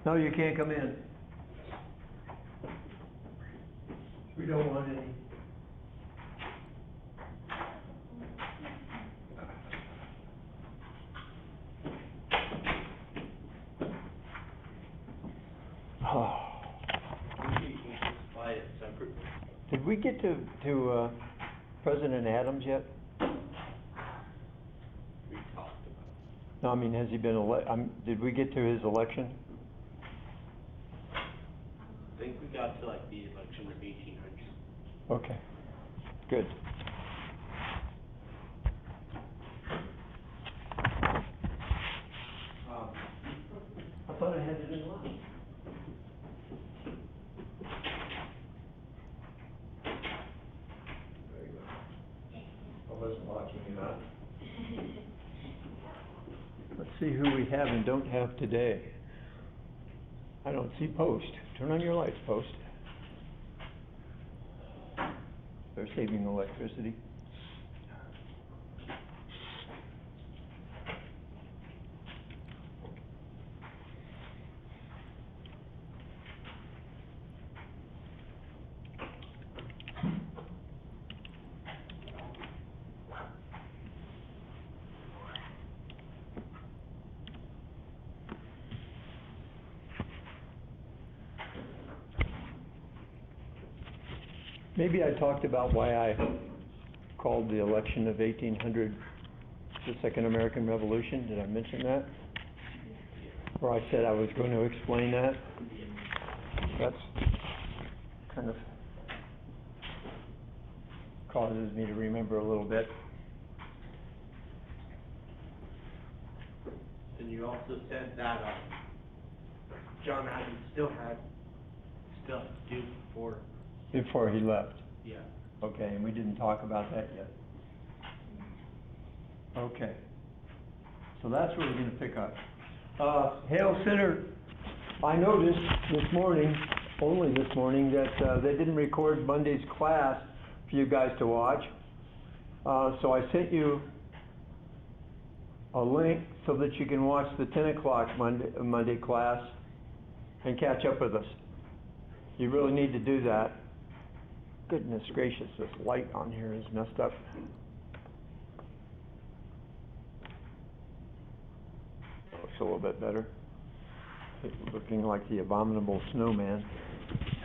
No, you can't come in. We don't want any. Did we get to President Adams yet? We talked about it. No, I mean, has he been did we get to his election? I think we got to like the election of 1800. Okay, good. I thought I had it in line. Very good. I wasn't watching you now. Let's see who we have and don't have today. I don't see Post. Turn on your lights, Post. They're saving electricity. Maybe I talked about why I called the election of 1800 the Second American Revolution. Did I mention that? Or I said I was going to explain that? That's kind of causes me to remember a little bit. And you also said that John Adams still had stuff to do Before he left. Yeah. Okay, and we didn't talk about that yet. Okay. So that's where we're going to pick up. Hale Center, I noticed this morning, only this morning, that they didn't record Monday's class for you guys to watch. So I sent you a link so that you can watch the 10 o'clock Monday class and catch up with us. You really need to do that. Goodness gracious, this light on here is messed up. Looks a little bit better. It's looking like the abominable snowman.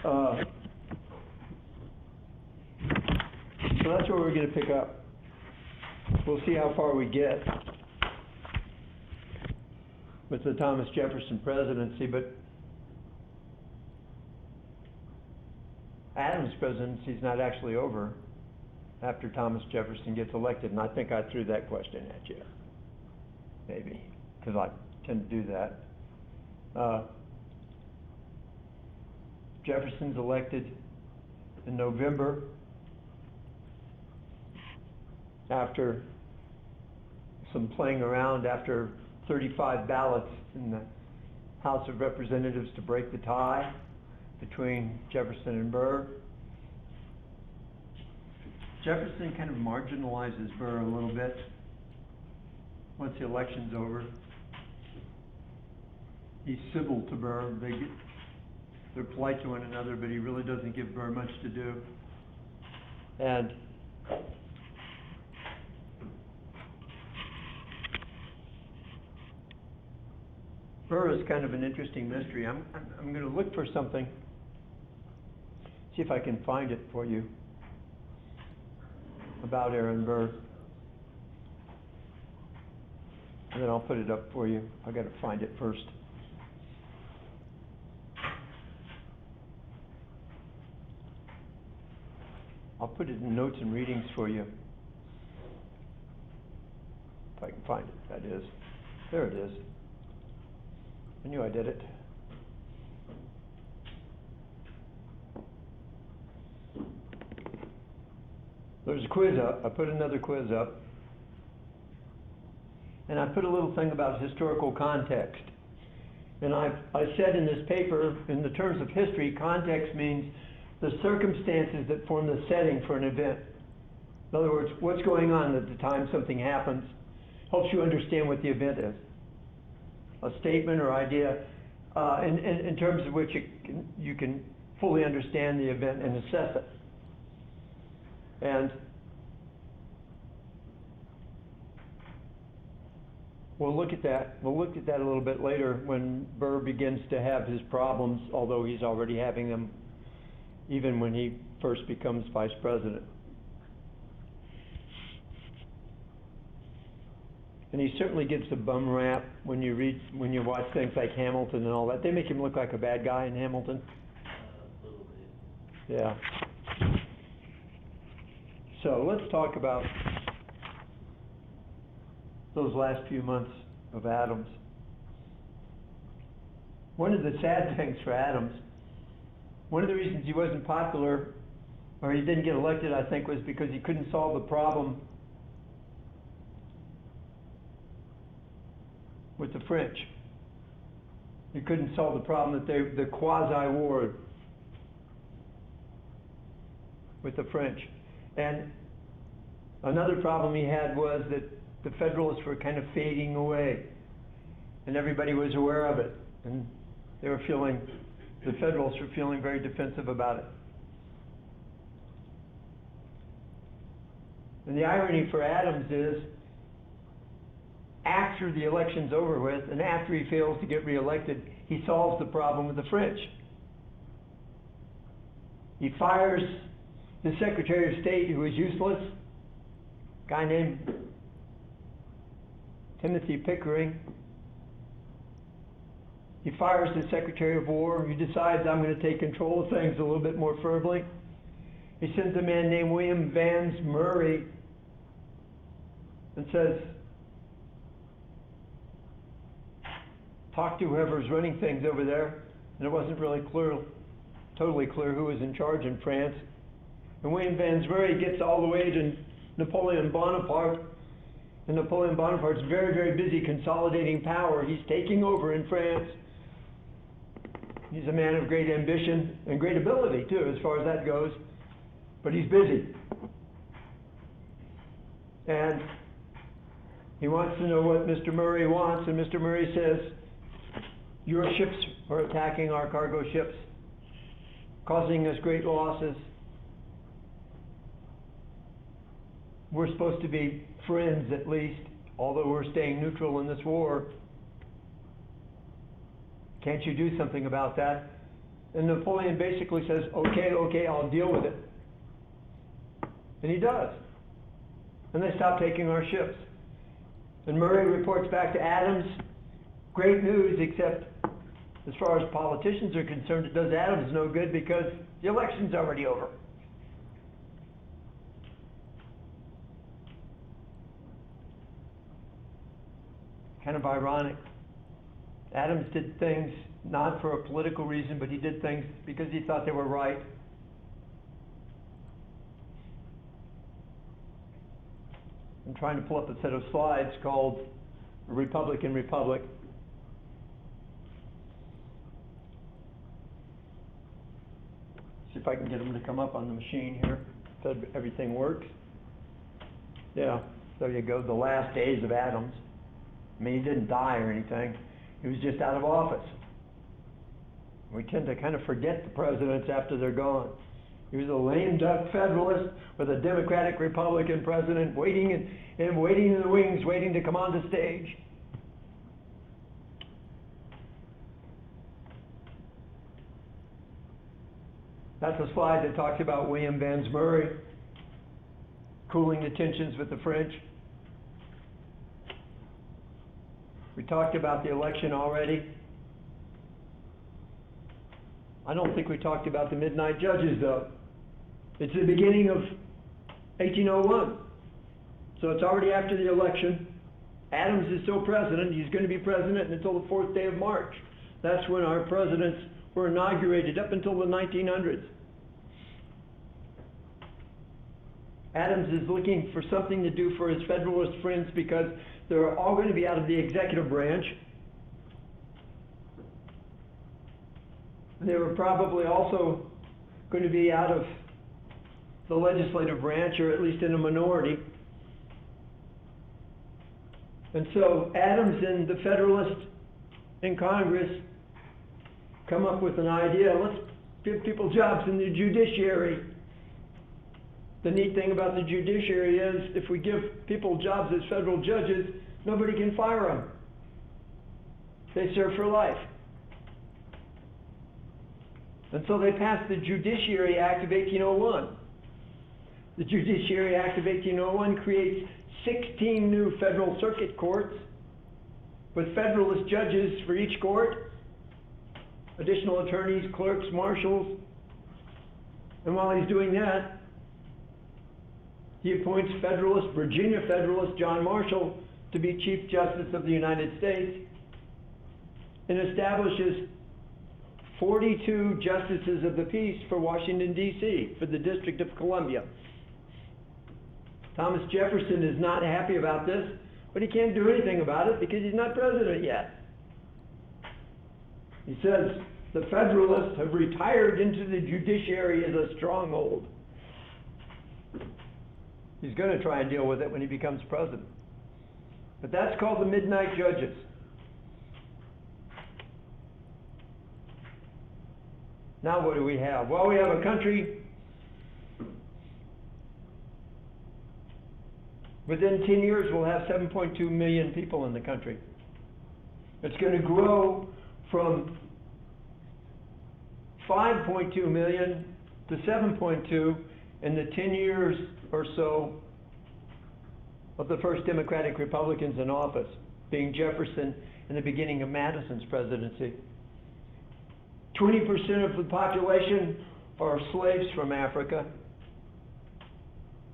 So that's where we're going to pick up. We'll see how far we get with the Thomas Jefferson presidency, but Adams' presidency is not actually over after Thomas Jefferson gets elected, and I think I threw that question at you, maybe, because I tend to do that. Jefferson's elected in November after some playing around, after 35 ballots in the House of Representatives to break the tie between Jefferson and Burr. Jefferson kind of marginalizes Burr a little bit once the election's over. He's civil to Burr. They're polite to one another, but he really doesn't give Burr much to do. And Burr is kind of an interesting mystery. I'm going to look for something. See if I can find it for you about Aaron Burr. And then I'll put it up for you. I've got to find it first. I'll put it in notes and readings for you. If I can find it, that is. There it is. I knew I did it. There's a quiz up. I put another quiz up. And I put a little thing about historical context. And I said in this paper, in the terms of history, context means the circumstances that form the setting for an event. In other words, what's going on at the time something happens helps you understand what the event is. A statement or idea in terms of which you can fully understand the event and assess it. And we'll look at that. We'll look at that a little bit later when Burr begins to have his problems, although he's already having them even when he first becomes vice president. And he certainly gets a bum rap when you watch things like Hamilton and all that. They make him look like a bad guy in Hamilton. A little bit. Yeah. So let's talk about those last few months of Adams. One of the sad things for Adams, one of the reasons he wasn't popular, or he didn't get elected, I think, was because he couldn't solve the problem with the French. He couldn't solve the problem that the quasi-war with the French. And another problem he had was that the Federalists were kind of fading away, and everybody was aware of it, and the Federalists were feeling very defensive about it. And the irony for Adams is, after the election's over with, and after he fails to get reelected, he solves the problem with the French. He fires the Secretary of State, who was useless, a guy named Timothy Pickering. He fires the Secretary of War, who decides, I'm going to take control of things a little bit more firmly. He sends a man named William Vans Murray and says, talk to whoever's running things over there. And it wasn't really totally clear who was in charge in France. And William Vans Murray gets all the way to Napoleon Bonaparte. And Napoleon Bonaparte's very, very busy consolidating power. He's taking over in France. He's a man of great ambition and great ability, too, as far as that goes. But he's busy. And he wants to know what Mr. Murray wants, and Mr. Murray says, your ships are attacking our cargo ships, causing us great losses. We're supposed to be friends, at least, although we're staying neutral in this war. Can't you do something about that? And Napoleon basically says, okay, I'll deal with it. And he does. And they stop taking our ships. And Murray reports back to Adams, great news, except as far as politicians are concerned, it does Adams no good because the election's already over. Kind of ironic. Adams did things not for a political reason, but he did things because he thought they were right. I'm trying to pull up a set of slides called Republican Republic. See if I can get them to come up on the machine here, so everything works. Yeah, there you go, the last days of Adams. I mean, he didn't die or anything. He was just out of office. We tend to kind of forget the presidents after they're gone. He was a lame duck Federalist with a Democratic Republican president waiting in the wings, waiting to come on the stage. That's a slide that talks about William Vans Murray cooling the tensions with the French. We talked about the election already. I don't think we talked about the midnight judges, though. It's the beginning of 1801. So it's already after the election. Adams is still president. He's going to be president until the 4th day of March. That's when our presidents were inaugurated, up until the 1900s. Adams is looking for something to do for his Federalist friends because they're all going to be out of the executive branch. They were probably also going to be out of the legislative branch, or at least in a minority. And so Adams and the Federalists in Congress come up with an idea, let's give people jobs in the judiciary. The neat thing about the judiciary is, if we give people jobs as federal judges, nobody can fire them. They serve for life. And so they passed the Judiciary Act of 1801. The Judiciary Act of 1801 creates 16 new federal circuit courts with federalist judges for each court, additional attorneys, clerks, marshals. And while he's doing that, he appoints Virginia Federalist John Marshall to be Chief Justice of the United States and establishes 42 justices of the peace for Washington, D.C., for the District of Columbia. Thomas Jefferson is not happy about this, but he can't do anything about it because he's not president yet. He says, the Federalists have retired into the judiciary as a stronghold. He's going to try and deal with it when he becomes president. But that's called the Midnight Judges. Now what do we have? Well, we have a country within 10 years we'll have 7.2 million people in the country. It's going to grow from 5.2 million to 7.2 in the 10 years or so of the first Democratic Republicans in office, being Jefferson and the beginning of Madison's presidency. 20% of the population are slaves from Africa.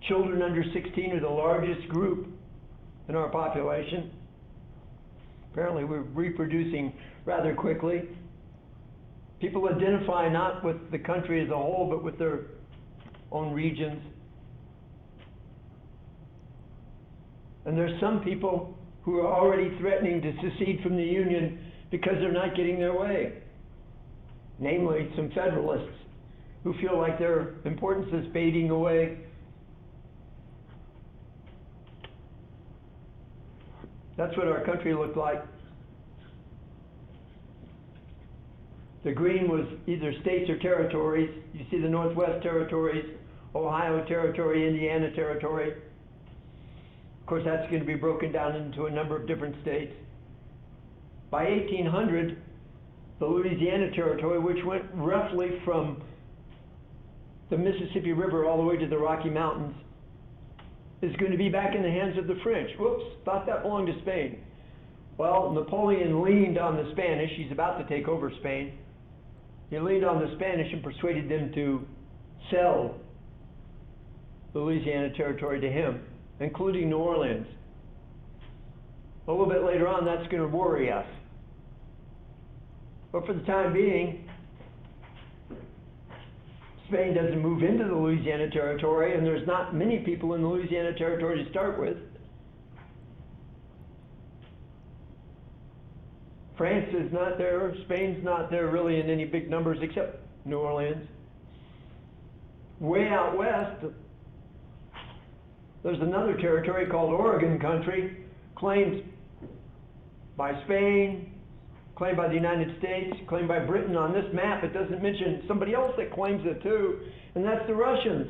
Children under 16 are the largest group in our population. Apparently we're reproducing rather quickly. People identify not with the country as a whole, but with their own regions. And there's some people who are already threatening to secede from the Union because they're not getting their way. Namely, some Federalists who feel like their importance is fading away. That's what our country looked like. The green was either states or territories. You see the Northwest Territories, Ohio Territory, Indiana Territory. Of course, that's going to be broken down into a number of different states. By 1800, the Louisiana Territory, which went roughly from the Mississippi River all the way to the Rocky Mountains, is going to be back in the hands of the French. Whoops, thought that belonged to Spain. Well, Napoleon leaned on the Spanish. He's about to take over Spain. He leaned on the Spanish and persuaded them to sell the Louisiana Territory to him, including New Orleans. A little bit later on, that's going to worry us. But for the time being, Spain doesn't move into the Louisiana Territory, and there's not many people in the Louisiana Territory to start with. France is not there, Spain's not there really in any big numbers except New Orleans. Way out west, there's another territory called Oregon Country, claimed by Spain, claimed by the United States, claimed by Britain. On this map, it doesn't mention somebody else that claims it too, and that's the Russians.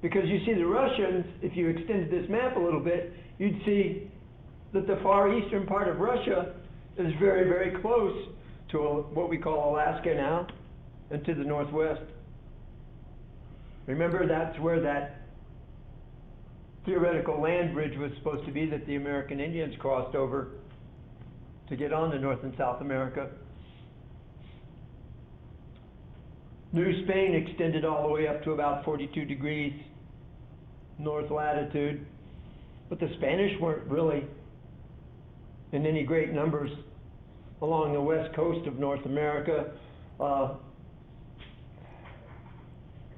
Because you see, the Russians, if you extended this map a little bit, you'd see that the far eastern part of Russia is very, very close to what we call Alaska now, and to the northwest. Remember, that's where that theoretical land bridge was supposed to be that the American Indians crossed over to get on to North and South America. New Spain extended all the way up to about 42 degrees north latitude, but the Spanish weren't really in any great numbers along the west coast of North America.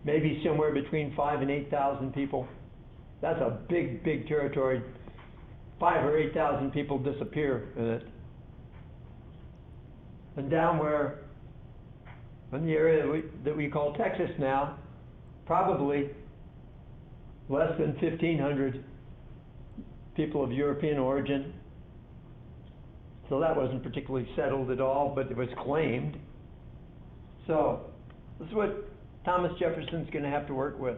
Maybe somewhere between 5,000 and 8,000 people. That's a big, big territory. 5,000 or 8,000 people disappear in it. And down where, in the area that we call Texas now, probably less than 1,500 people of European origin. So that wasn't particularly settled at all, but it was claimed. So, this is what Thomas Jefferson's gonna have to work with.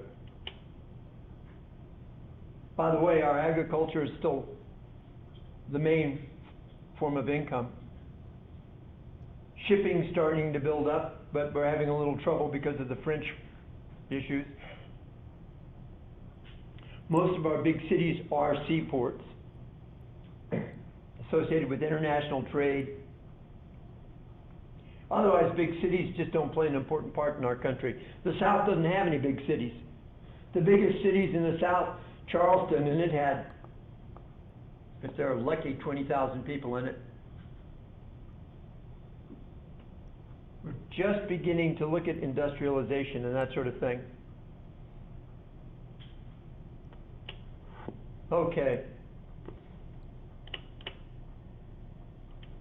By the way, our agriculture is still the main form of income. Shipping's starting to build up, but we're having a little trouble because of the French issues. Most of our big cities are seaports associated with international trade. Otherwise, big cities just don't play an important part in our country. The South doesn't have any big cities. The biggest cities in the South, Charleston, and it had, if they're lucky, 20,000 people in it. We're just beginning to look at industrialization and that sort of thing. Okay.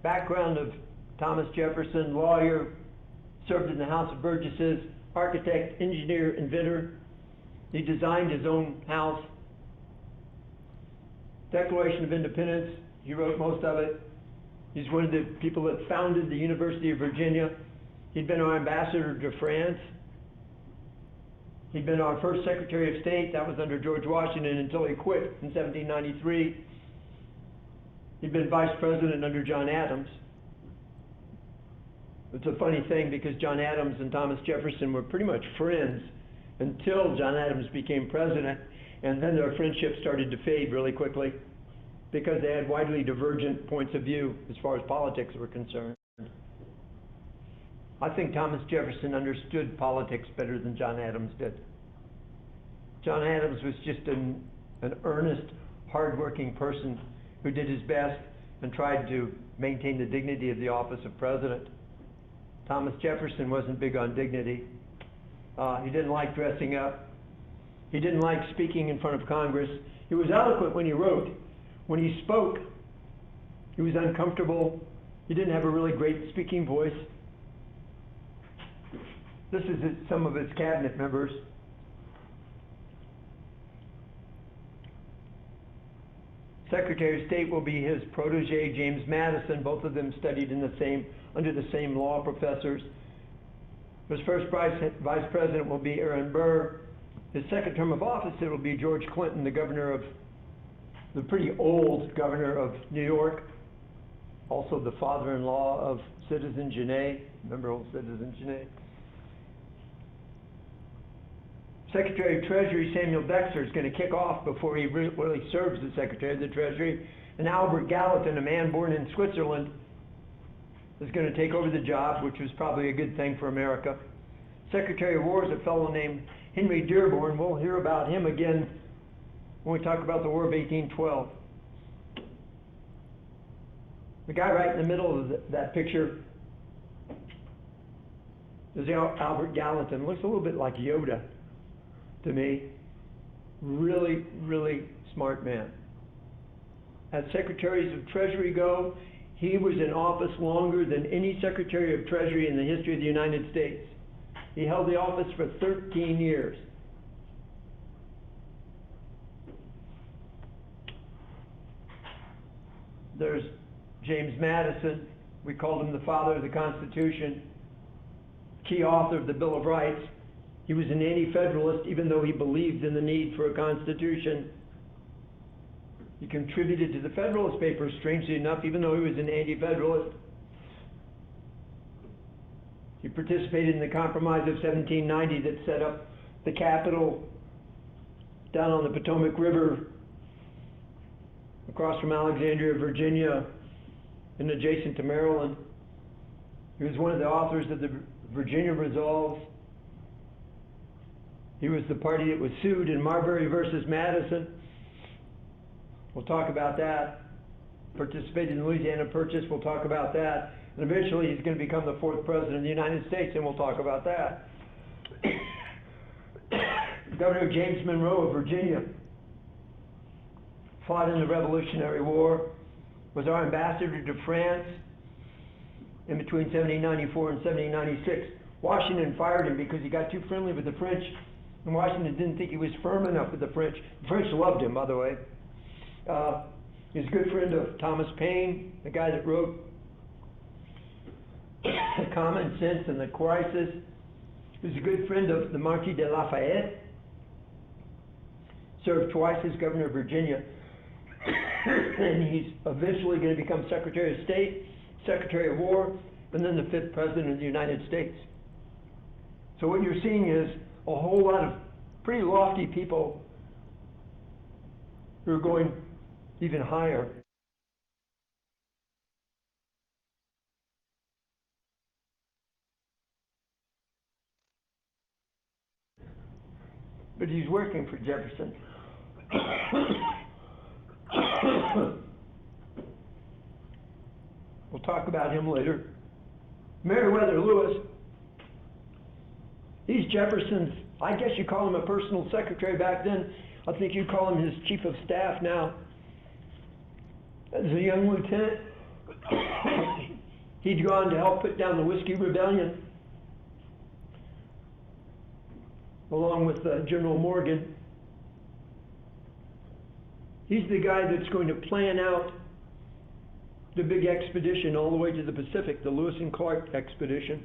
Background of Thomas Jefferson, lawyer, served in the House of Burgesses, architect, engineer, inventor. He designed his own house. Declaration of Independence, he wrote most of it. He's one of the people that founded the University of Virginia. He'd been our ambassador to France. He'd been our first Secretary of State, that was under George Washington, until he quit in 1793. He'd been Vice President under John Adams. It's a funny thing because John Adams and Thomas Jefferson were pretty much friends until John Adams became president, and then their friendship started to fade really quickly because they had widely divergent points of view as far as politics were concerned. I think Thomas Jefferson understood politics better than John Adams did. John Adams was just an earnest, hardworking person who did his best and tried to maintain the dignity of the office of president. Thomas Jefferson wasn't big on dignity. He didn't like dressing up. He didn't like speaking in front of Congress. He was eloquent when he wrote. When he spoke, he was uncomfortable. He didn't have a really great speaking voice. This is some of his cabinet members. Secretary of State will be his protege, James Madison. Both of them studied under the same law professors. His first vice president will be Aaron Burr. His second term of office, it will be George Clinton, the pretty old governor of New York. Also the father-in-law of Citizen Genet. Remember old Citizen Genet? Secretary of Treasury Samuel Dexter is going to kick off before he really serves as Secretary of the Treasury. And Albert Gallatin, a man born in Switzerland, is going to take over the job, which was probably a good thing for America. Secretary of War is a fellow named Henry Dearborn. We'll hear about him again when we talk about the War of 1812. The guy right in the middle of that picture is Albert Gallatin. Looks a little bit like Yoda to me. Really, really smart man. As secretaries of Treasury go, he was in office longer than any Secretary of Treasury in the history of the United States. He held the office for 13 years. There's James Madison. We called him the father of the Constitution, key author of the Bill of Rights. He was an anti-federalist, even though he believed in the need for a constitution. He contributed to the Federalist Papers, strangely enough, even though he was an anti-federalist. He participated in the Compromise of 1790 that set up the Capitol down on the Potomac River, across from Alexandria, Virginia, and adjacent to Maryland. He was one of the authors of the Virginia Resolves. He was the party that was sued in Marbury versus Madison. We'll talk about that. Participated in the Louisiana Purchase, we'll talk about that. And eventually he's going to become the 4th president of the United States, and we'll talk about that. Governor James Monroe of Virginia fought in the Revolutionary War, was our ambassador to France in between 1794 and 1796. Washington fired him because he got too friendly with the French, and Washington didn't think he was firm enough with the French. The French loved him, by the way. He's a good friend of Thomas Paine, the guy that wrote Common Sense and the Crisis. He's a good friend of the Marquis de Lafayette. Served twice as governor of Virginia. And he's eventually going to become Secretary of State, Secretary of War, and then the 5th President of the United States. So what you're seeing is a whole lot of pretty lofty people who are going even higher. But he's working for Jefferson. We'll talk about him later. Meriwether Lewis, he's Jefferson's, I guess you call him a personal secretary back then. I think you call him his chief of staff now. As a young lieutenant, he'd gone to help put down the Whiskey Rebellion, along with General Morgan. He's the guy that's going to plan out the big expedition all the way to the Pacific, the Lewis and Clark expedition.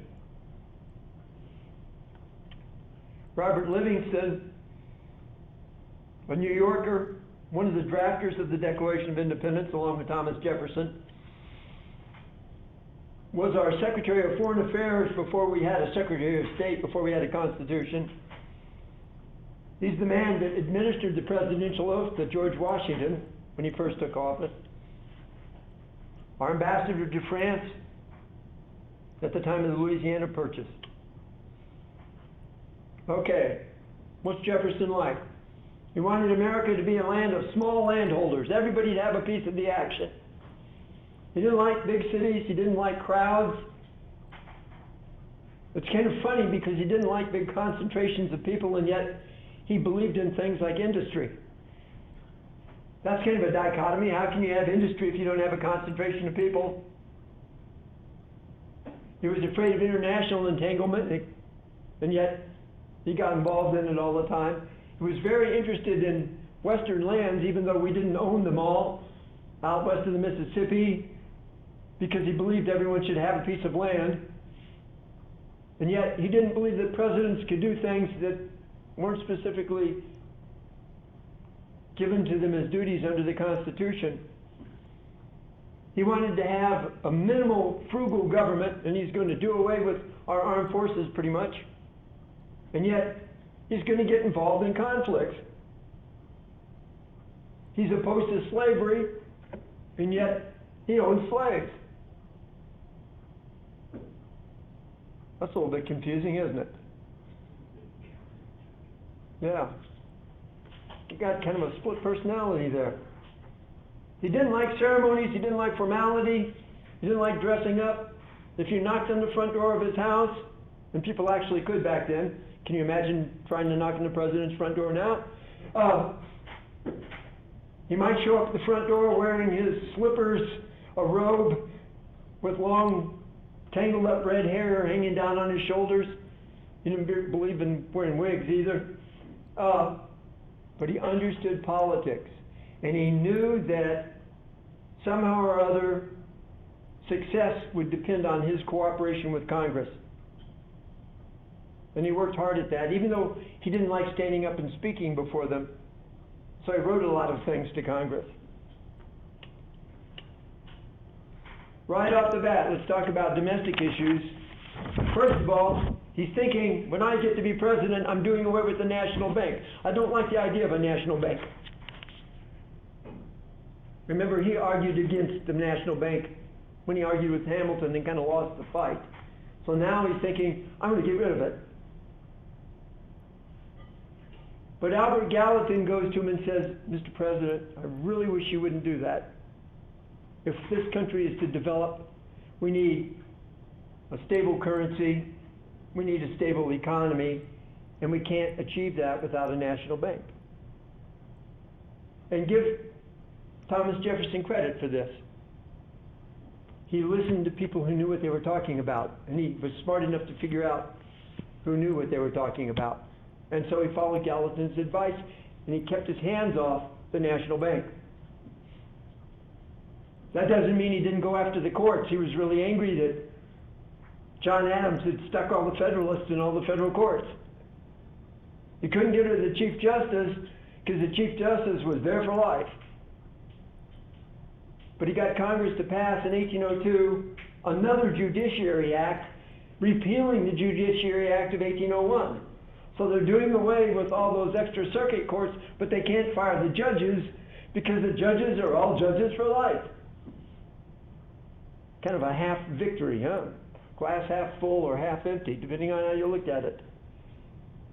Robert Livingston, a New Yorker, one of the drafters of the Declaration of Independence, along with Thomas Jefferson, was our Secretary of Foreign Affairs before we had a Secretary of State, before we had a Constitution. He's the man that administered the presidential oath to George Washington when he first took office. Our ambassador to France at the time of the Louisiana Purchase. Okay, what's Jefferson like? He wanted America to be a land of small landholders. Everybody'd have a piece of the action. He didn't like big cities. He didn't like crowds. It's kind of funny because he didn't like big concentrations of people, and yet he believed in things like industry. That's kind of a dichotomy. How can you have industry if you don't have a concentration of people? He was afraid of international entanglement, and yet he got involved in it all the time. He was very interested in Western lands, even though we didn't own them all, out west of the Mississippi, because he believed everyone should have a piece of land. And yet he didn't believe that presidents could do things that weren't specifically given to them as duties under the Constitution. He wanted to have a minimal, frugal government, and he's going to do away with our armed forces pretty much. And yet, he's going to get involved in conflicts. He's opposed to slavery, and yet he owns slaves. That's a little bit confusing, isn't it? Yeah. You got kind of a split personality there. He didn't like ceremonies, he didn't like formality, he didn't like dressing up. If you knocked on the front door of his house, and people actually could back then, can you imagine trying to knock on the president's front door now? He might show up at the front door wearing his slippers, a robe with long, tangled up red hair hanging down on his shoulders. He didn't believe in wearing wigs either. But he understood politics, and he knew that somehow or other success would depend on his cooperation with Congress. And he worked hard at that, even though he didn't like standing up and speaking before them. So he wrote a lot of things to Congress. Right off the bat, let's talk about domestic issues. First of all, he's thinking, when I get to be president, I'm doing away with the national bank. I don't like the idea of a national bank. Remember, he argued against the national bank when he argued with Hamilton and kind of lost the fight. So now he's thinking, I'm going to get rid of it. But Albert Gallatin goes to him and says, Mr. President, I really wish you wouldn't do that. If this country is to develop, we need a stable currency, we need a stable economy, and we can't achieve that without a national bank. And give Thomas Jefferson credit for this. He listened to people who knew what they were talking about, and he was smart enough to figure out who knew what they were talking about. And so he followed Gallatin's advice, and he kept his hands off the national bank. That doesn't mean he didn't go after the courts. He was really angry that John Adams had stuck all the Federalists in all the federal courts. He couldn't get rid of the Chief Justice because the Chief Justice was there for life. But he got Congress to pass in 1802 another Judiciary Act, repealing the Judiciary Act of 1801. So they're doing away with all those extra circuit courts, but they can't fire the judges because the judges are all judges for life. Kind of a half victory, huh? Glass half full or half empty, depending on how you looked at it.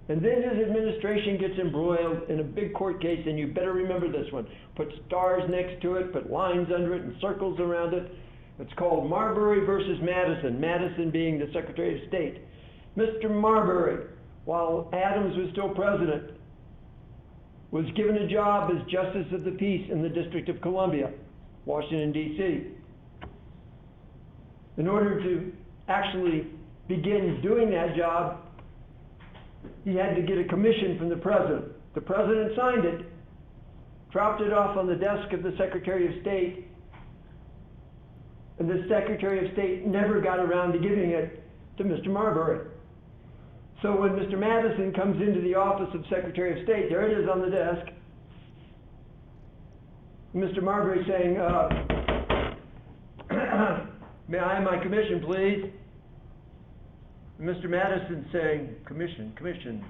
And then his administration gets embroiled in a big court case, and you better remember this one. Put stars next to it, put lines under it, and circles around it. It's called Marbury versus Madison, Madison being the Secretary of State. Mr. Marbury, while Adams was still president, was given a job as Justice of the Peace in the District of Columbia, Washington, D.C. In order to actually begin doing that job, he had to get a commission from the president. The president signed it, dropped it off on the desk of the Secretary of State, and the Secretary of State never got around to giving it to Mr. Marbury. So when Mr. Madison comes into the office of Secretary of State, there it is on the desk, Mr. Marbury saying, may I have my commission, please? Mr. Madison saying, commission.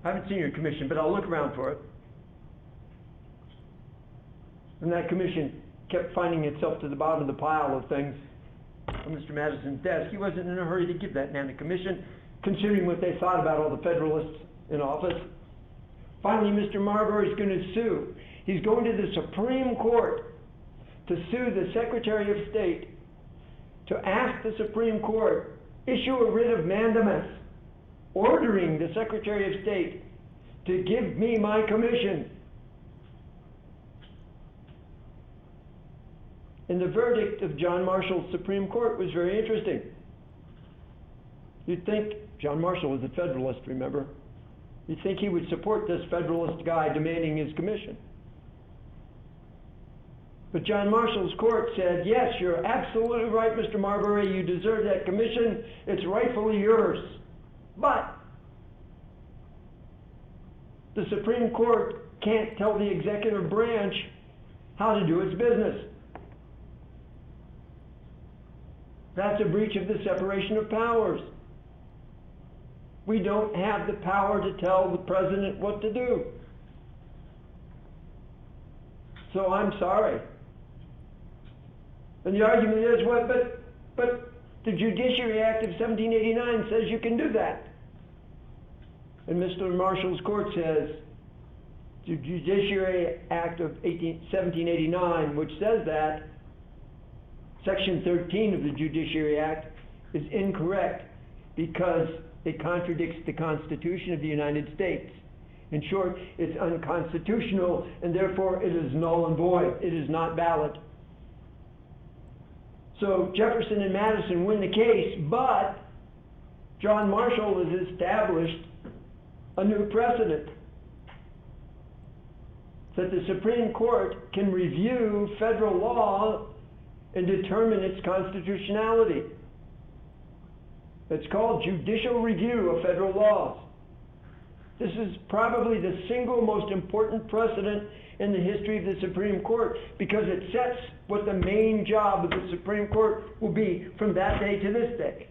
I haven't seen your commission, but I'll look around for it. And that commission kept finding itself to the bottom of the pile of things on Mr. Madison's desk. He wasn't in a hurry to give that man a commission, considering what they thought about all the Federalists in office. Finally, Mr. Marbury is going to sue. He's going to the Supreme Court to sue the Secretary of State, to ask the Supreme Court, issue a writ of mandamus, ordering the Secretary of State to give me my commission. And the verdict of John Marshall's Supreme Court was very interesting. You'd think, John Marshall was a Federalist, remember? You'd think he would support this Federalist guy demanding his commission. But John Marshall's court said, yes, you're absolutely right, Mr. Marbury, you deserve that commission, it's rightfully yours. But the Supreme Court can't tell the executive branch how to do its business. That's a breach of the separation of powers. We don't have the power to tell the president what to do. So I'm sorry. And the argument is, well, but the Judiciary Act of 1789 says you can do that. And Mr. Marshall's court says the Judiciary Act of 1789, which says that, Section 13 of the Judiciary Act is incorrect because it contradicts the Constitution of the United States. In short, it's unconstitutional, and therefore it is null and void. It is not valid. So Jefferson and Madison win the case, but John Marshall has established a new precedent that the Supreme Court can review federal law and determine its constitutionality. It's called judicial review of federal laws. This is probably the single most important precedent in the history of the Supreme Court because it sets what the main job of the Supreme Court will be from that day to this day.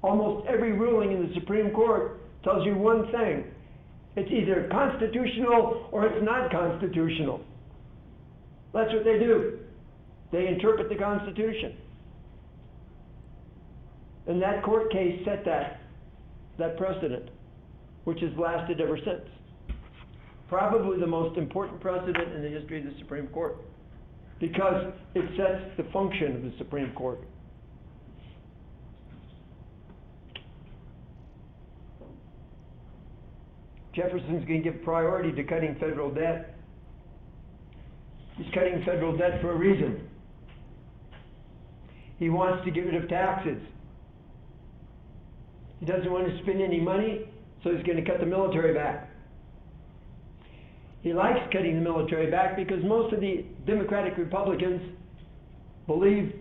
Almost every ruling in the Supreme Court tells you one thing. It's either constitutional or it's not constitutional. That's what they do. They interpret the Constitution. And that court case set that precedent, which has lasted ever since. Probably the most important precedent in the history of the Supreme Court, because it sets the function of the Supreme Court. Jefferson's going to give priority to cutting federal debt. He's cutting federal debt for a reason. He wants to get rid of taxes. He doesn't want to spend any money, so he's going to cut the military back. He likes cutting the military back because most of the Democratic Republicans believe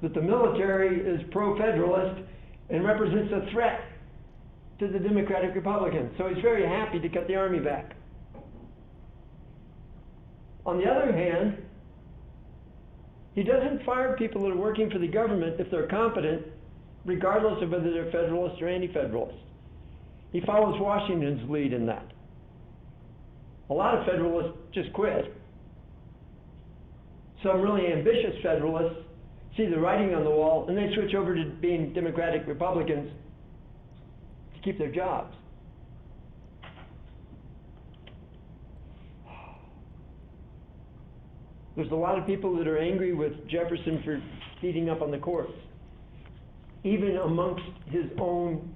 that the military is pro-federalist and represents a threat to the Democratic Republicans. So he's very happy to cut the Army back. On the other hand, he doesn't fire people that are working for the government if they're competent, regardless of whether they're Federalists or Anti-Federalists. He follows Washington's lead in that. A lot of Federalists just quit. Some really ambitious Federalists see the writing on the wall and they switch over to being Democratic Republicans to keep their jobs. There's a lot of people that are angry with Jefferson for speeding up on the courts, even amongst his own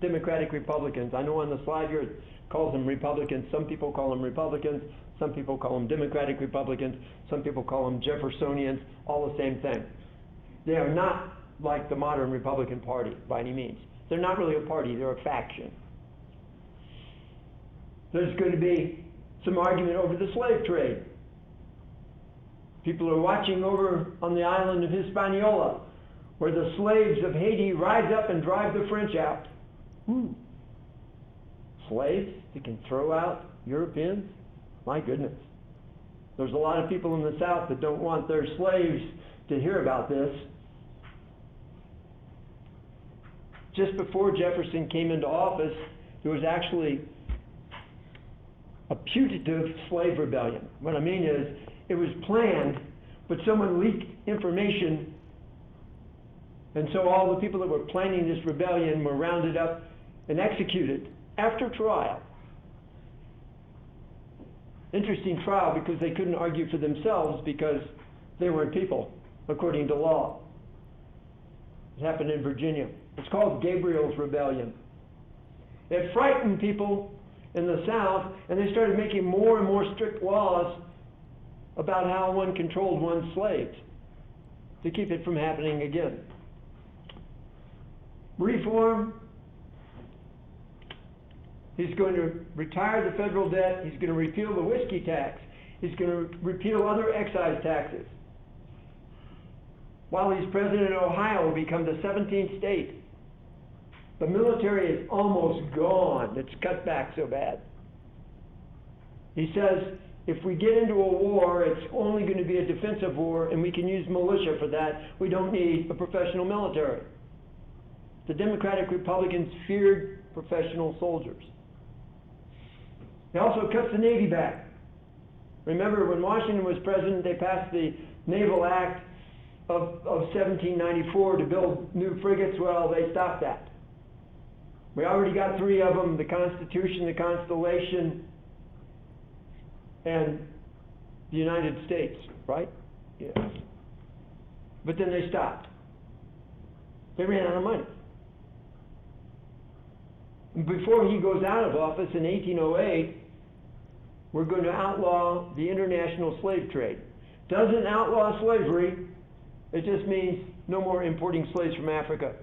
Democratic Republicans. I know on the slide here it calls them Republicans. Some people call them Republicans. Some people call them Democratic Republicans. Some people call them Jeffersonians. All the same thing. They are not like the modern Republican Party by any means. They're not really a party. They're a faction. There's going to be some argument over the slave trade. People are watching over on the island of Hispaniola, where the slaves of Haiti rise up and drive the French out. Slaves that can throw out Europeans? My goodness. There's a lot of people in the South that don't want their slaves to hear about this. Just before Jefferson came into office, there was actually a putative slave rebellion. What I mean is, it was planned, but someone leaked information, and so all the people that were planning this rebellion were rounded up and executed after trial. Interesting trial because they couldn't argue for themselves because they weren't people, according to law. It happened in Virginia. It's called Gabriel's Rebellion. It frightened people in the South, and they started making more and more strict laws about how one controlled one's slaves to keep it from happening again. Reform. He's going to retire the federal debt. He's going to repeal the whiskey tax. He's going to repeal other excise taxes. While he's president, Ohio will become the 17th state. The military is almost gone. It's cut back so bad. He says, if we get into a war, it's only going to be a defensive war, and we can use militia for that. We don't need a professional military. The Democratic Republicans feared professional soldiers. He also cuts the Navy back. Remember, when Washington was president, they passed the Naval Act of 1794 to build new frigates. Well, they stopped that. We already got 3 of them, the Constitution, the Constellation, and the United States, right? Yes. But then they stopped. They ran out of money. And before he goes out of office in 1808, we're going to outlaw the international slave trade. Doesn't outlaw slavery, it just means no more importing slaves from Africa.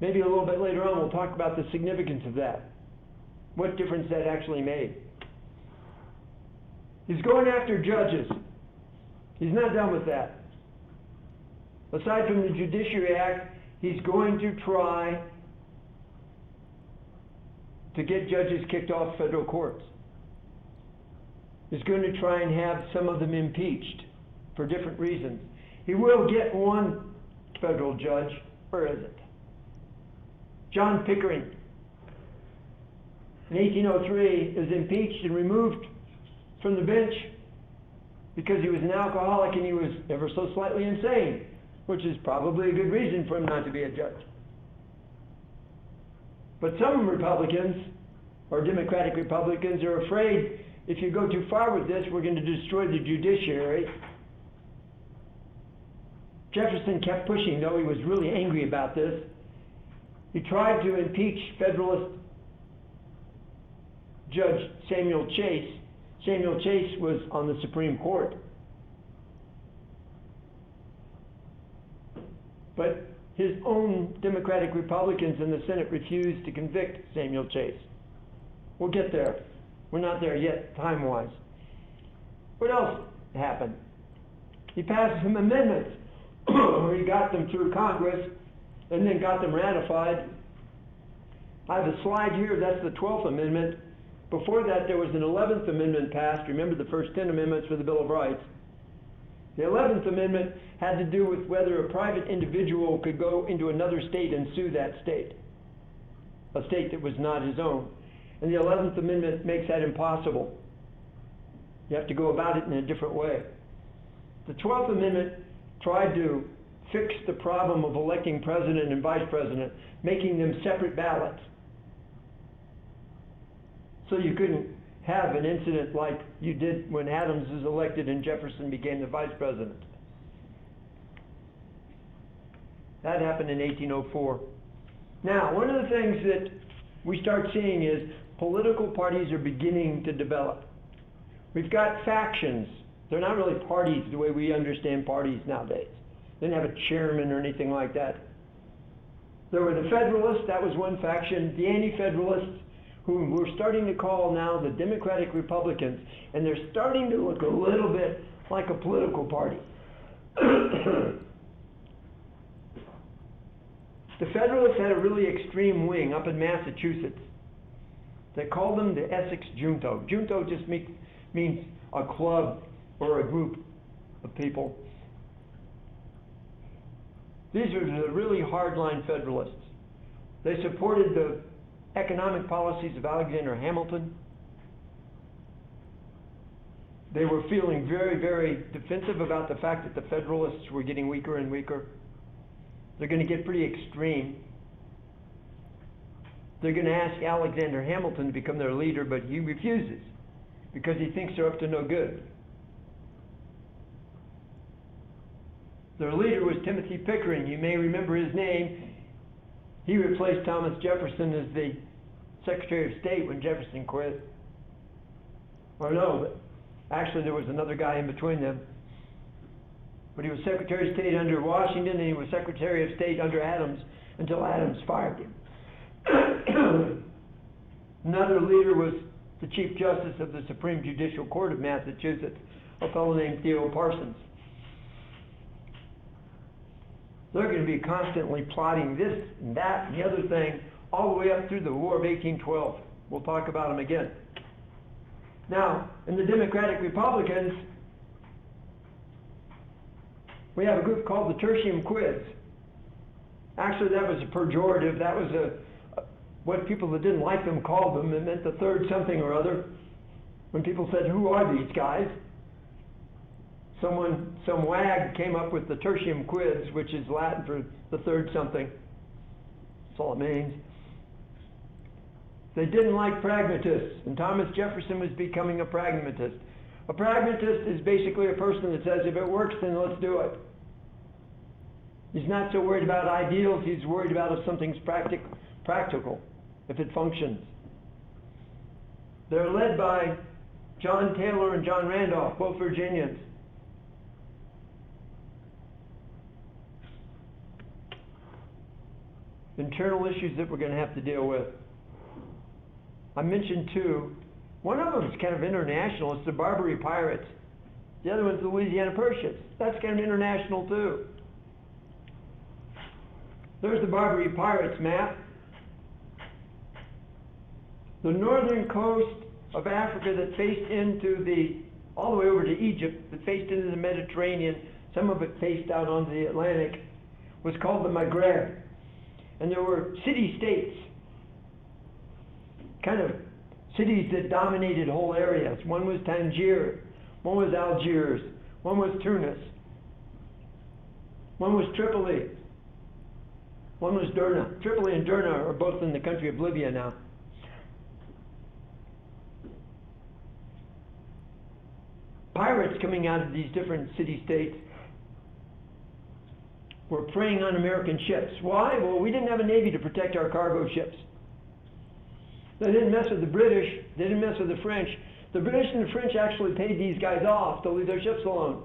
Maybe a little bit later on we'll talk about the significance of that. What difference that actually made. He's going after judges. He's not done with that. Aside from the Judiciary Act, he's going to try to get judges kicked off federal courts. He's going to try and have some of them impeached for different reasons. He will get one federal judge. Where is it? John Pickering, in 1803, is impeached and removed from the bench because he was an alcoholic and he was ever so slightly insane, which is probably a good reason for him not to be a judge. But some Republicans, or Democratic Republicans, are afraid if you go too far with this, we're going to destroy the judiciary. Jefferson kept pushing, though. He was really angry about this. He tried to impeach Federalist Judge Samuel Chase. Samuel Chase was on the Supreme Court. But his own Democratic Republicans in the Senate refused to convict Samuel Chase. We'll get there. We're not there yet, time-wise. What else happened? He passed some amendments, where he got them through Congress, and then got them ratified. I have a slide here, that's the 12th Amendment. Before that, there was an 11th Amendment passed. Remember, the first 10 amendments for the Bill of Rights. The 11th Amendment had to do with whether a private individual could go into another state and sue that state, a state that was not his own. And the 11th Amendment makes that impossible. You have to go about it in a different way. The 12th Amendment tried to fix the problem of electing president and vice president, making them separate ballots. So you couldn't have an incident like you did when Adams was elected and Jefferson became the vice president. That happened in 1804. Now, one of the things that we start seeing is political parties are beginning to develop. We've got factions. They're not really parties the way we understand parties nowadays. They didn't have a chairman or anything like that. There were the Federalists, that was one faction, the Anti-Federalists, who we're starting to call now the Democratic Republicans, and they're starting to look a little bit like a political party. The Federalists had a really extreme wing up in Massachusetts. They called them the Essex Junto. Junto just means a club or a group of people. These are the really hardline Federalists. They supported the economic policies of Alexander Hamilton. They were feeling very, very defensive about the fact that the Federalists were getting weaker and weaker. They're going to get pretty extreme. They're going to ask Alexander Hamilton to become their leader, but he refuses because he thinks they're up to no good. Their leader was Timothy Pickering. You may remember his name. He replaced Thomas Jefferson as the Secretary of State when Jefferson quit. Or no, but actually there was another guy in between them. But he was Secretary of State under Washington, and he was Secretary of State under Adams until Adams fired him. Another leader was the Chief Justice of the Supreme Judicial Court of Massachusetts, a fellow named Theo Parsons. They're going to be constantly plotting this and that and the other thing all the way up through the War of 1812. We'll talk about them again. Now, in the Democratic Republicans, we have a group called the Tertium Quids. Actually, that was a pejorative. That was what people that didn't like them called them. It meant the third something or other. When people said, who are these guys? Some wag came up with the Tertium Quids, which is Latin for the third something. That's all it means. They didn't like pragmatists, and Thomas Jefferson was becoming a pragmatist. A pragmatist is basically a person that says, if it works, then let's do it. He's not so worried about ideals, he's worried about if something's practical, if it functions. They're led by John Taylor and John Randolph, both Virginians. Internal issues that we're going to have to deal with. I mentioned two. One of them is kind of international. It's the Barbary Pirates. The other one's the Louisiana Purchase. That's kind of international too. There's the Barbary Pirates map. The northern coast of Africa that faced into all the way over to Egypt, that faced into the Mediterranean, some of it faced out onto the Atlantic, was called the Maghreb. And there were city-states, kind of cities that dominated whole areas. One was Tangier, one was Algiers, one was Tunis, one was Tripoli, one was Derna. Tripoli and Derna are both in the country of Libya now. Pirates coming out of these different city-states were preying on American ships. Why? Well, we didn't have a navy to protect our cargo ships. They didn't mess with the British. They didn't mess with the French. The British and the French actually paid these guys off to leave their ships alone.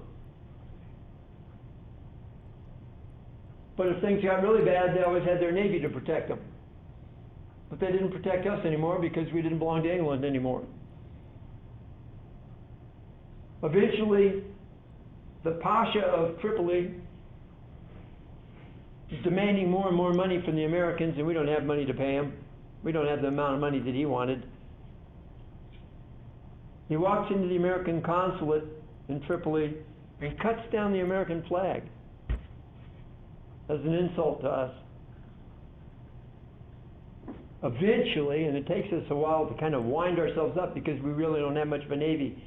But if things got really bad, they always had their navy to protect them. But they didn't protect us anymore because we didn't belong to England anymore. Eventually, the Pasha of Tripoli is demanding more and more money from the Americans, and we don't have money to pay him. We don't have the amount of money that he wanted. He walks into the American consulate in Tripoli and cuts down the American flag as an insult to us. Eventually, and it takes us a while to kind of wind ourselves up because we really don't have much of a navy.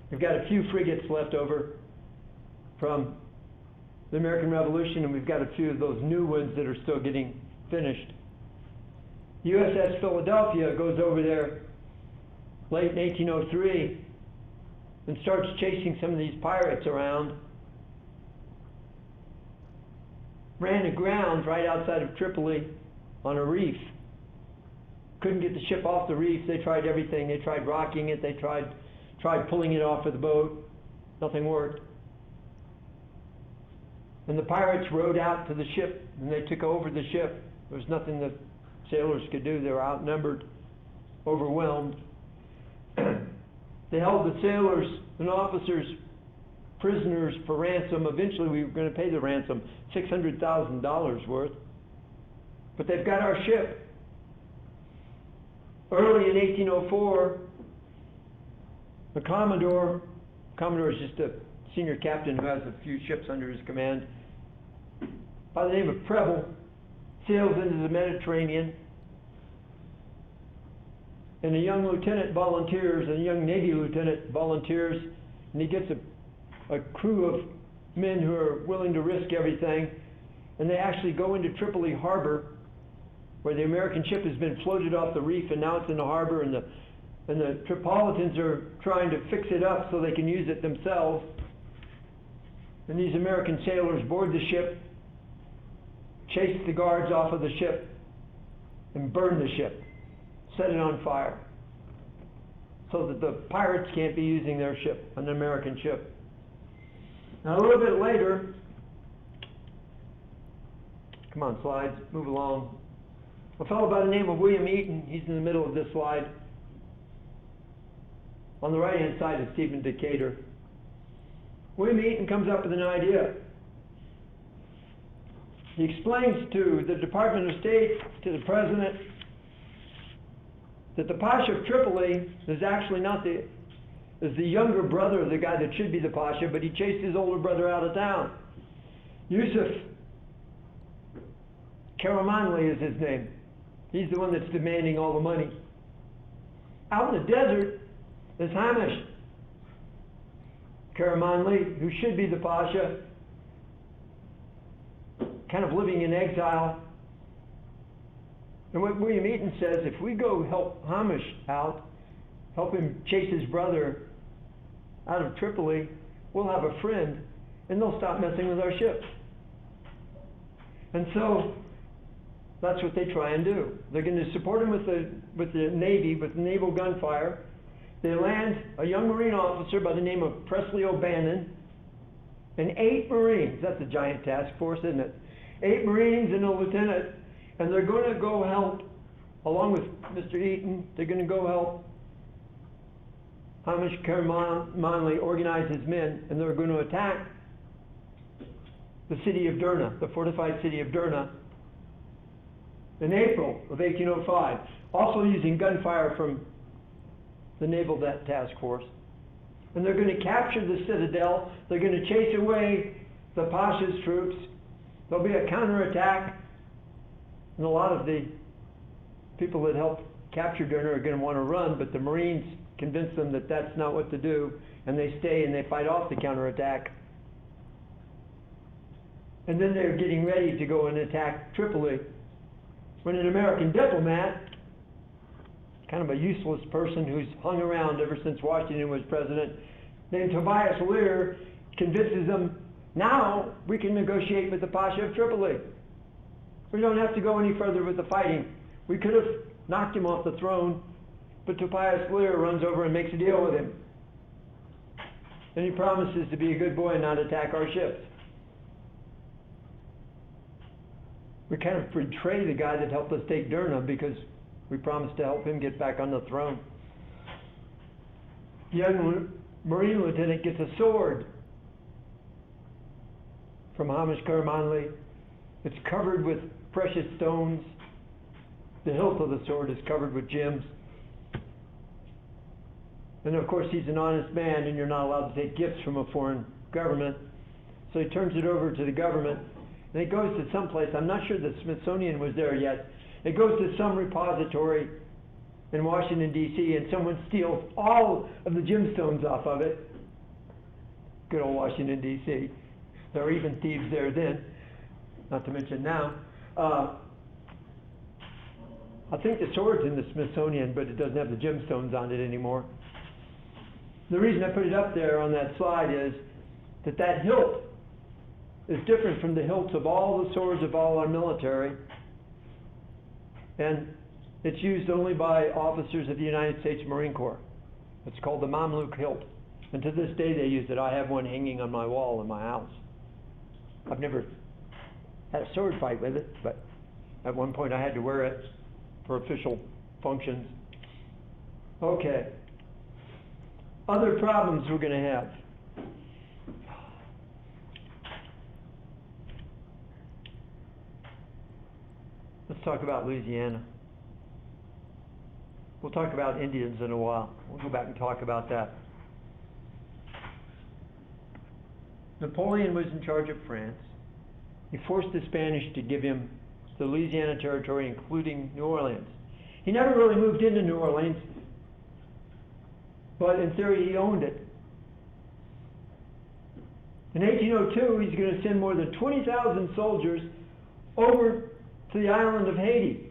We've got a few frigates left over from the American Revolution, and we've got a few of those new ones that are still getting finished. USS Philadelphia goes over there late in 1803 and starts chasing some of these pirates around. Ran aground right outside of Tripoli on a reef. Couldn't get the ship off the reef. They tried everything. They tried rocking it. They tried pulling it off of the boat. Nothing worked. And the pirates rowed out to the ship, and they took over the ship. There was nothing that sailors could do. They were outnumbered, overwhelmed. They held the sailors and officers prisoners for ransom. Eventually, we were going to pay the ransom, $600,000 worth. But they've got our ship. Early in 1804, the Commodore is just a senior captain who has a few ships under his command, by the name of Preble, sails into the Mediterranean, and a young lieutenant volunteers, a young Navy lieutenant volunteers, and he gets a crew of men who are willing to risk everything, and they actually go into Tripoli harbor, where the American ship has been floated off the reef, and now it's in the harbor, and the Tripolitans are trying to fix it up so they can use it themselves. And these American sailors board the ship, chase the guards off of the ship, and burn the ship, set it on fire, so that the pirates can't be using their ship, an American ship. Now a little bit later, come on slides, move along. A fellow by the name of William Eaton, he's in the middle of this slide. On the right-hand side is Stephen Decatur. William Eaton comes up with an idea. He explains to the Department of State, to the President, that the Pasha of Tripoli is actually not is the younger brother of the guy that should be the Pasha, but he chased his older brother out of town. Yusuf Karamanli is his name. He's the one that's demanding all the money. Out in the desert is Hamish Karamanli, who should be the Pasha, kind of living in exile. And what William Eaton says, if we go help Hamish out, help him chase his brother out of Tripoli, we'll have a friend, and they'll stop messing with our ships. And so that's what they try and do. They're going to support him with the Navy, with naval gunfire. They land a young Marine officer by the name of Presley O'Bannon and 8 Marines. That's a giant task force, isn't it? 8 Marines and a lieutenant, and they're going to go help, along with Mr. Eaton, they're going to go help Hamish Karamanli organize his men, and they're going to attack the city of Derna, the fortified city of Derna, in April of 1805, also using gunfire from the Naval Task Force. And they're going to capture the citadel. They're going to chase away the Pasha's troops. There'll be a counterattack. And a lot of the people that helped capture Derna are going to want to run, but the Marines convince them that that's not what to do, and they stay and they fight off the counterattack. And then they're getting ready to go and attack Tripoli, when an American diplomat, kind of a useless person who's hung around ever since Washington was president, named Tobias Lear, convinces them, now we can negotiate with the Pasha of Tripoli. We don't have to go any further with the fighting. We could have knocked him off the throne, but Tobias Lear runs over and makes a deal with him. And he promises to be a good boy and not attack our ships. We kind of betray the guy that helped us take Derna because we promised to help him get back on the throne. Young Marine lieutenant gets a sword from Hamish Karamanli. It's covered with precious stones. The hilt of the sword is covered with gems. And of course he's an honest man, and you're not allowed to take gifts from a foreign government. So he turns it over to the government, and it goes to some place. I'm not sure the Smithsonian was there yet. It goes to some repository in Washington, D.C., and someone steals all of the gemstones off of it. Good old Washington, D.C. There were even thieves there then, not to mention now. I think the sword's in the Smithsonian, but it doesn't have the gemstones on it anymore. The reason I put it up there on that slide is that hilt is different from the hilts of all the swords of all our military. And it's used only by officers of the United States Marine Corps. It's called the Mamluk hilt. And to this day they use it. I have one hanging on my wall in my house. I've never had a sword fight with it, but at one point I had to wear it for official functions. Okay. Other problems we're going to have. Let's talk about Louisiana. We'll talk about Indians in a while. We'll go back and talk about that. Napoleon was in charge of France. He forced the Spanish to give him the Louisiana Territory, including New Orleans. He never really moved into New Orleans, but in theory he owned it. In 1802, he's going to send more than 20,000 soldiers over to the island of Haiti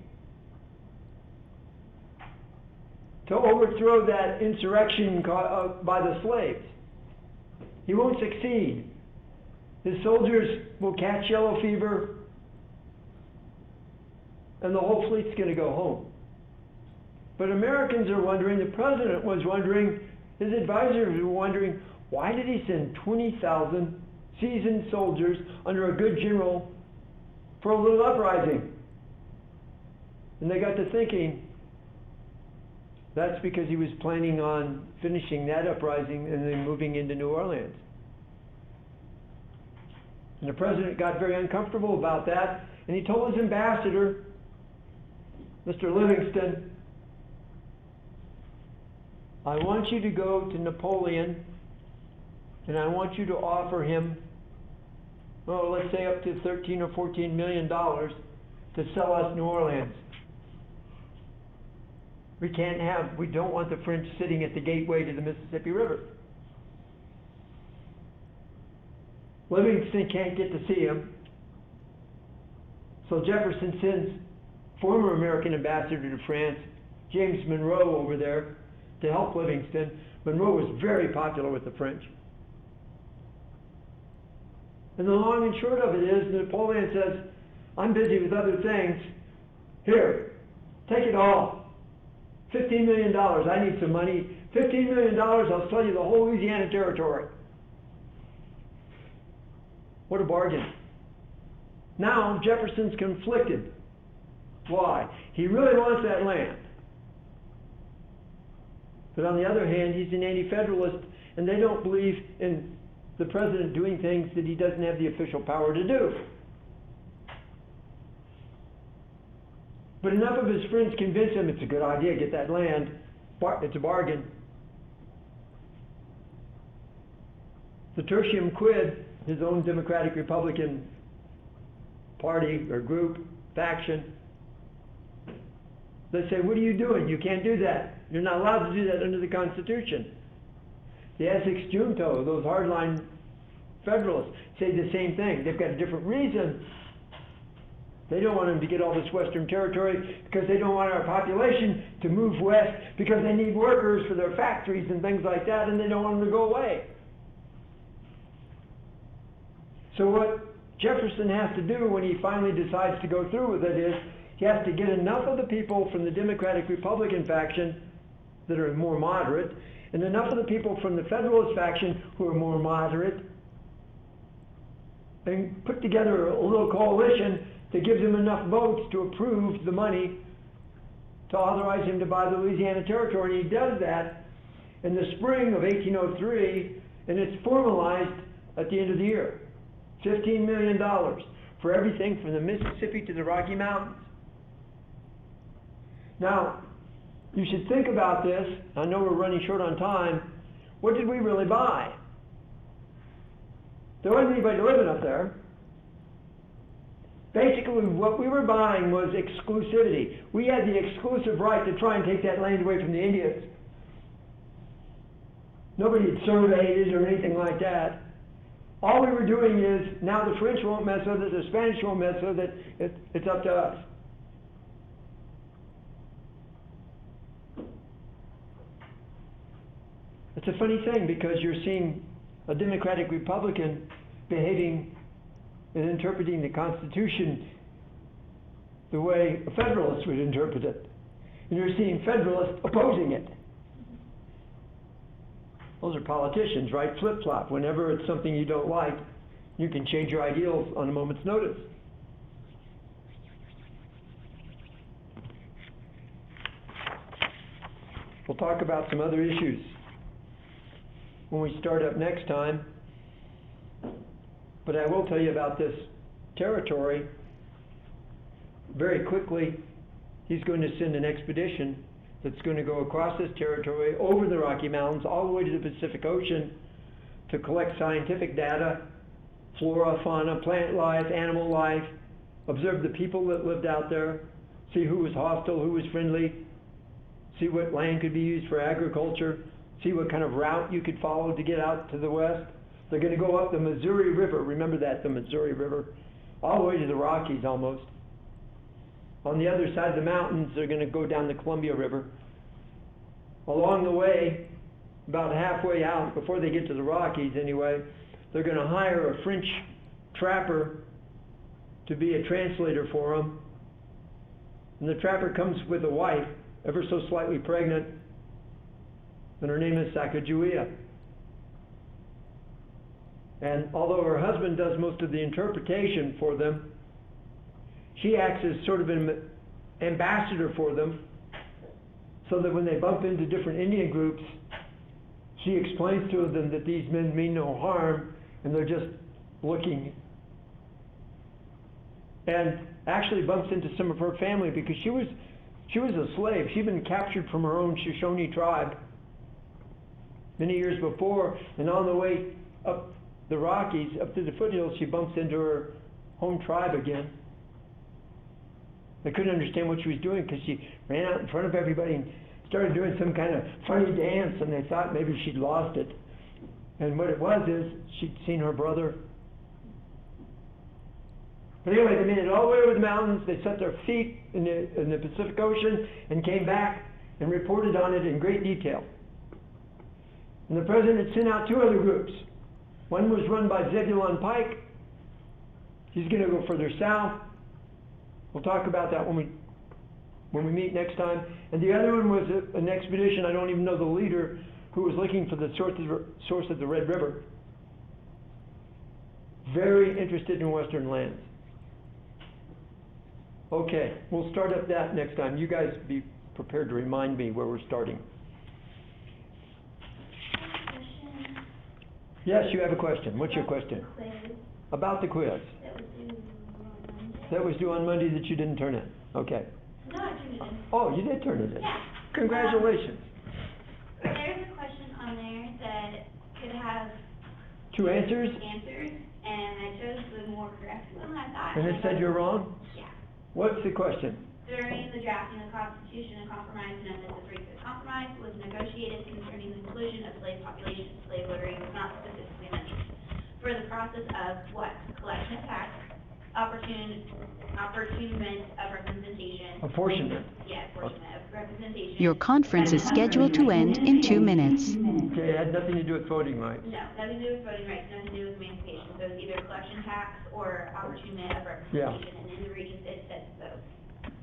to overthrow that insurrection by the slaves. He won't succeed. His soldiers will catch yellow fever, and the whole fleet's going to go home. But Americans are wondering, the president was wondering, his advisors were wondering, why did he send 20,000 seasoned soldiers under a good general for a little uprising? And they got to thinking, that's because he was planning on finishing that uprising and then moving into New Orleans. And the president got very uncomfortable about that, and he told his ambassador, Mr. Livingston, I want you to go to Napoleon, and I want you to offer him, well, let's say up to $13 or $14 million to sell us New Orleans. We don't want the French sitting at the gateway to the Mississippi River. Livingston can't get to see him. So Jefferson sends former American ambassador to France, James Monroe, over there to help Livingston. Monroe was very popular with the French. And the long and short of it is, Napoleon says, I'm busy with other things. Here, take it all. $15 million, I need some money. $15 million, I'll sell you the whole Louisiana Territory. What a bargain. Now, Jefferson's conflicted. Why? He really wants that land. But on the other hand, he's an anti-federalist, and they don't believe in the president doing things that he doesn't have the official power to do. But enough of his friends convince him it's a good idea, get that land. It's a bargain. The Tertium Quid, his own Democratic Republican party or group, faction, they say, what are you doing? You can't do that. You're not allowed to do that under the Constitution. The Essex Junto, those hardline Federalists, say the same thing. They've got a different reason. They don't want them to get all this Western territory because they don't want our population to move west because they need workers for their factories and things like that, and they don't want them to go away. So what Jefferson has to do when he finally decides to go through with it is he has to get enough of the people from the Democratic Republican faction that are more moderate and enough of the people from the Federalist faction who are more moderate and put together a little coalition that gives him enough votes to approve the money to authorize him to buy the Louisiana Territory. And he does that, in the spring of 1803, and it's formalized at the end of the year. $15 million for everything from the Mississippi to the Rocky Mountains. Now, you should think about this. I know we're running short on time. What did we really buy? There wasn't anybody living up there. Basically, what we were buying was exclusivity. We had the exclusive right to try and take that land away from the Indians. Nobody had surveyed it or anything like that. All we were doing is, now the French won't mess with it, the Spanish won't mess with it, it's up to us. It's a funny thing because you're seeing a Democratic Republican behaving and interpreting the Constitution the way a Federalist would interpret it. And you're seeing Federalists opposing it. Those are politicians, right? Flip-flop. Whenever it's something you don't like, you can change your ideals on a moment's notice. We'll talk about some other issues when we start up next time. But I will tell you about this territory. Very quickly, he's going to send an expedition that's going to go across this territory, over the Rocky Mountains, all the way to the Pacific Ocean, to collect scientific data, flora, fauna, plant life, animal life, observe the people that lived out there, see who was hostile, who was friendly, see what land could be used for agriculture, see what kind of route you could follow to get out to the west. They're going to go up the Missouri River, remember that, the Missouri River, all the way to the Rockies almost. On the other side of the mountains, they're going to go down the Columbia River. Along the way, about halfway out, before they get to the Rockies anyway, they're going to hire a French trapper to be a translator for them. And the trapper comes with a wife, ever so slightly pregnant, and her name is Sacagawea. And although her husband does most of the interpretation for them, she acts as sort of an ambassador for them, so that when they bump into different Indian groups, she explains to them that these men mean no harm, and they're just looking. And actually bumps into some of her family, because she was a slave. She'd been captured from her own Shoshone tribe many years before, and on the way up the Rockies, up to the foothills, she bumps into her home tribe again. They couldn't understand what she was doing because she ran out in front of everybody and started doing some kind of funny dance, and they thought maybe she'd lost it. And what it was is she'd seen her brother. But anyway, they made it all the way over the mountains. They set their feet in the Pacific Ocean and came back and reported on it in great detail. And the president had sent out two other groups. One was run by Zebulon Pike. He's going to go further south. We'll talk about that when we meet next time. And the other one was an expedition, I don't even know the leader, who was looking for the source of the Red River. Very interested in Western lands. Okay, we'll start up that next time. You guys be prepared to remind me where we're starting. Yes, you have a question. What's your question? About the quiz. That was due on Monday that you didn't turn in. Okay. No, I turned it in. Oh, you did turn it in. Yeah. Congratulations. There's a question on there that could have Two answers? and I chose the more correct one, I thought. And it said you're wrong? Yeah. What's the question? During the drafting of the Constitution, a compromise known as the Three-Fifths Compromise was negotiated concerning the inclusion of slave population. Slave ordering was not specifically mentioned. For the process of what? Collection of tax, apportionment of representation. Apportionment. Yeah, apportionment of representation. Your conference is scheduled to end in 2 minutes. Okay, it had nothing to do with voting rights. No, nothing to do with voting rights, nothing to do with emancipation. So it's either collection tax or apportionment of representation. And in the regions, it says both.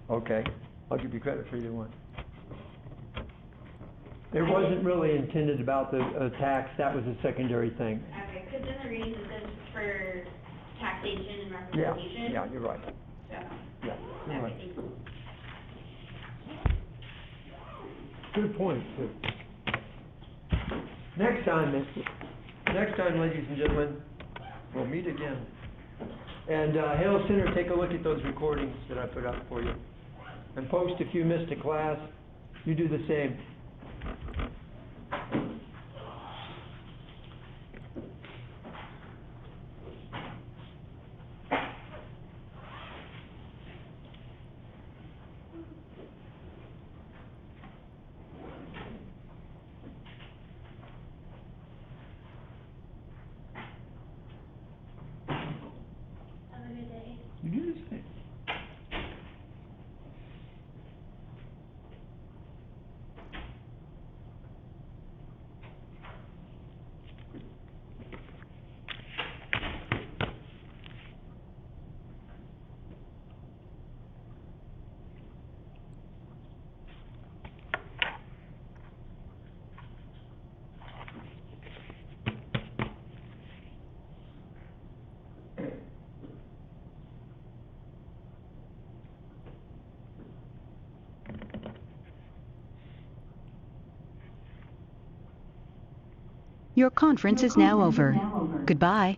Okay, I'll give you credit for either one. It wasn't really intended about the tax, that was a secondary thing. Okay, because in the regions, it says for taxation and Yeah, representation. yeah, you're right. So, Yeah, you're right. okay, thank you. Good point, too. Next time, ladies and gentlemen, we'll meet again. And, Hale Center, take a look at those recordings that I put up for you. And post if you missed a class, you do the same. Have a good day. You do the same. Your conference is now over. Goodbye.